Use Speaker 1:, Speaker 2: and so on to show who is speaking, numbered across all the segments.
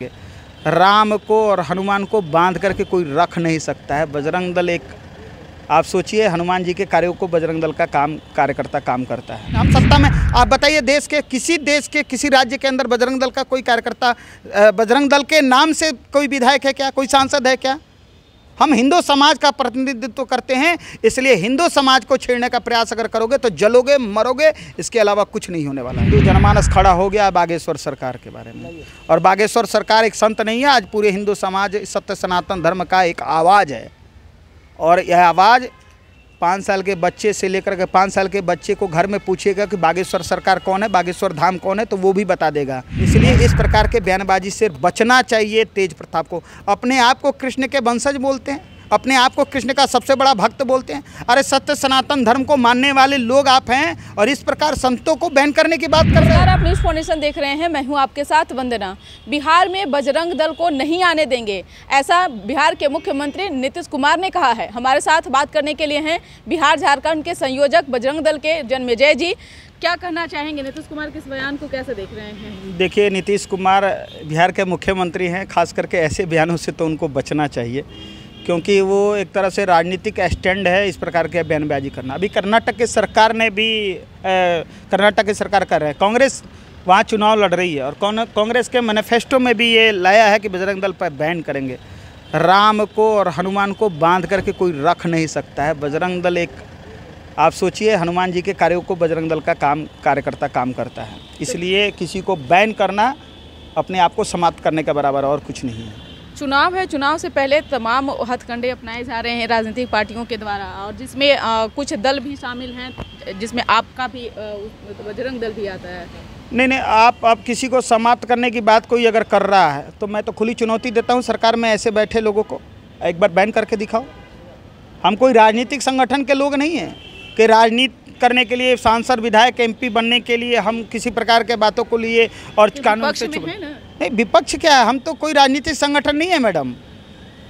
Speaker 1: राम को और हनुमान को बांध करके कोई रख नहीं सकता है। बजरंग दल एक, आप सोचिए, हनुमान जी के कार्यों को बजरंग दल का कार्यकर्ता काम करता है। हम सत्ता में, आप बताइए, देश के किसी राज्य के अंदर बजरंग दल का कोई कार्यकर्ता, बजरंग दल के नाम से कोई विधायक है क्या, कोई सांसद है क्या? हम हिंदू समाज का प्रतिनिधित्व करते हैं, इसलिए हिंदू समाज को छेड़ने का प्रयास अगर करोगे तो जलोगे, मरोगे, इसके अलावा कुछ नहीं होने वाला। हिंदू जनमानस खड़ा हो गया बागेश्वर सरकार के बारे में, और बागेश्वर सरकार एक संत नहीं है। आज पूरे हिंदू समाज सत्य सनातन धर्म का एक आवाज़ है, और यह आवाज़ 5 साल के बच्चे से लेकर के 5 साल के बच्चे को घर में पूछेगा कि बागेश्वर सरकार कौन है, बागेश्वर धाम कौन है, तो वो भी बता देगा। इसलिए इस प्रकार के बयानबाजी से बचना चाहिए। तेज प्रताप को, अपने आप को कृष्ण के वंशज बोलते हैं, अपने आप को कृष्ण का सबसे बड़ा भक्त बोलते हैं। अरे सत्य सनातन धर्म को मानने वाले लोग आप हैं, और इस प्रकार संतों को बैन करने की बात कर रहे हैं।
Speaker 2: आप न्यूज़ फाउंडेशन देख रहे हैं, मैं हूं आपके साथ वंदना। बिहार में बजरंग दल को नहीं आने देंगे, ऐसा बिहार के मुख्यमंत्री नीतीश कुमार ने कहा है। हमारे साथ बात करने के लिए हैं बिहार झारखंड के संयोजक बजरंग दल के जन्मेजय जी। क्या कहना चाहेंगे, नीतीश कुमार के इस बयान को कैसे देख रहे हैं?
Speaker 1: देखिए, नीतीश कुमार बिहार के मुख्यमंत्री हैं, खास करके ऐसे बयानों से तो उनको बचना चाहिए, क्योंकि वो एक तरह से राजनीतिक स्टैंड है इस प्रकार के बयानबाजी करना। अभी कर्नाटक की सरकार ने भी कर्नाटक की सरकार कर रहा है, कांग्रेस वहाँ चुनाव लड़ रही है, और कांग्रेस के मैनिफेस्टो में भी ये लाया है कि बजरंग दल पर बैन करेंगे। राम को और हनुमान को बांध करके कोई रख नहीं सकता है। बजरंग दल एक, आप सोचिए, हनुमान जी के कार्यों को बजरंग दल का कार्यकर्ता काम करता है। इसलिए किसी को बैन करना अपने आप को समाप्त करने के बराबर और कुछ नहीं है।
Speaker 2: चुनाव है, चुनाव से पहले तमाम हथकंडे अपनाए जा रहे हैं राजनीतिक पार्टियों के द्वारा, और जिसमें कुछ दल भी शामिल हैं, जिसमें आपका भी बजरंग दल भी आता है।
Speaker 1: नहीं, आप किसी को समाप्त करने की बात कोई अगर कर रहा है तो मैं तो खुली चुनौती देता हूं सरकार में ऐसे बैठे लोगों को, एक बार बैन करके दिखाओ। हम कोई राजनीतिक संगठन के लोग नहीं हैं कि राजनीति करने के लिए, सांसद विधायक MP बनने के लिए हम किसी प्रकार के बातों को लिए और कानून से छुप नहीं। विपक्ष क्या है? हम तो कोई राजनीतिक संगठन नहीं है मैडम,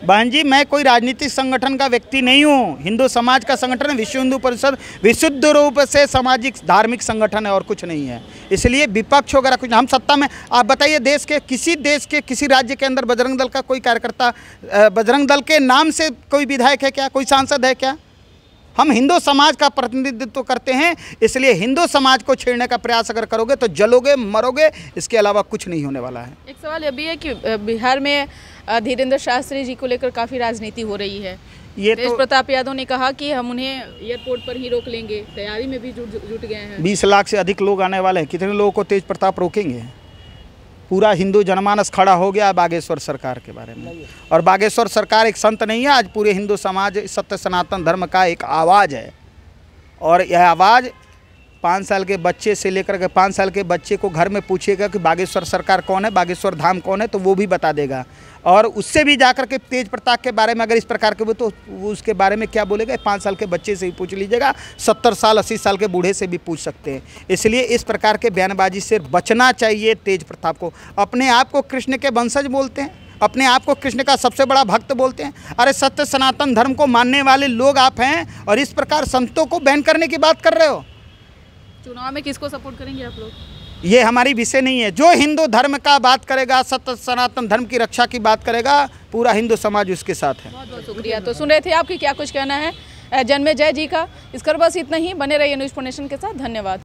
Speaker 1: बहन जी। मैं कोई राजनीतिक संगठन का व्यक्ति नहीं हूँ। हिंदू समाज का संगठन है विश्व हिंदू परिषद, विशुद्ध रूप से सामाजिक धार्मिक संगठन है और कुछ नहीं है। इसलिए विपक्ष वगैरह कुछ, हम सत्ता में, आप बताइए, देश के किसी राज्य के अंदर बजरंग दल का कोई कार्यकर्ता, बजरंग दल के नाम से कोई विधायक है क्या, कोई सांसद है क्या? हम हिंदू समाज का प्रतिनिधित्व करते हैं, इसलिए हिंदू समाज को छेड़ने का प्रयास अगर करोगे तो जलोगे, मरोगे, इसके अलावा कुछ नहीं होने वाला है।
Speaker 2: एक सवाल यह भी है कि बिहार में धीरेन्द्र शास्त्री जी को लेकर काफ़ी राजनीति हो रही है। ये तेज प्रताप यादव ने कहा कि हम उन्हें एयरपोर्ट पर ही रोक लेंगे, तैयारी में भी जुट गए हैं।
Speaker 1: 20 लाख से अधिक लोग आने वाले हैं, कितने लोगों को तेज प्रताप रोकेंगे? पूरा हिंदू जनमानस खड़ा हो गया बागेश्वर सरकार के बारे में, और बागेश्वर सरकार एक संत नहीं है। आज पूरे हिंदू समाज सत्य सनातन धर्म का एक आवाज़ है, और यह आवाज़ 5 साल के बच्चे से लेकर के 5 साल के बच्चे को घर में पूछेगा कि बागेश्वर सरकार कौन है, बागेश्वर धाम कौन है, तो वो भी बता देगा। और उससे भी जाकर के तेज प्रताप के बारे में अगर इस प्रकार के तो वो उसके बारे में क्या बोलेगा? 5 साल के बच्चे से भी पूछ लीजिएगा, 70 साल 80 साल के बूढ़े से भी पूछ सकते हैं। इसलिए इस प्रकार के बयानबाजी से बचना चाहिए। तेज प्रताप को, अपने आप को कृष्ण के वंशज बोलते हैं, अपने आप को कृष्ण का सबसे बड़ा भक्त बोलते हैं। अरे सत्य सनातन धर्म को मानने वाले लोग आप हैं, और इस प्रकार संतों को बैन करने की बात कर रहे हो।
Speaker 2: चुनाव में किसको सपोर्ट करेंगे आप लोग?
Speaker 1: ये हमारी विषय नहीं है। जो हिंदू धर्म का बात करेगा, सत्य सनातन धर्म की रक्षा की बात करेगा, पूरा हिंदू समाज उसके साथ है।
Speaker 2: बहुत बहुत शुक्रिया। तो सुन रहे थे आपकी क्या कुछ कहना है जन्मेजय जी का। इस कर बस इतना ही, बने रहिए न्यूज़ फाउंडेशन के साथ। धन्यवाद।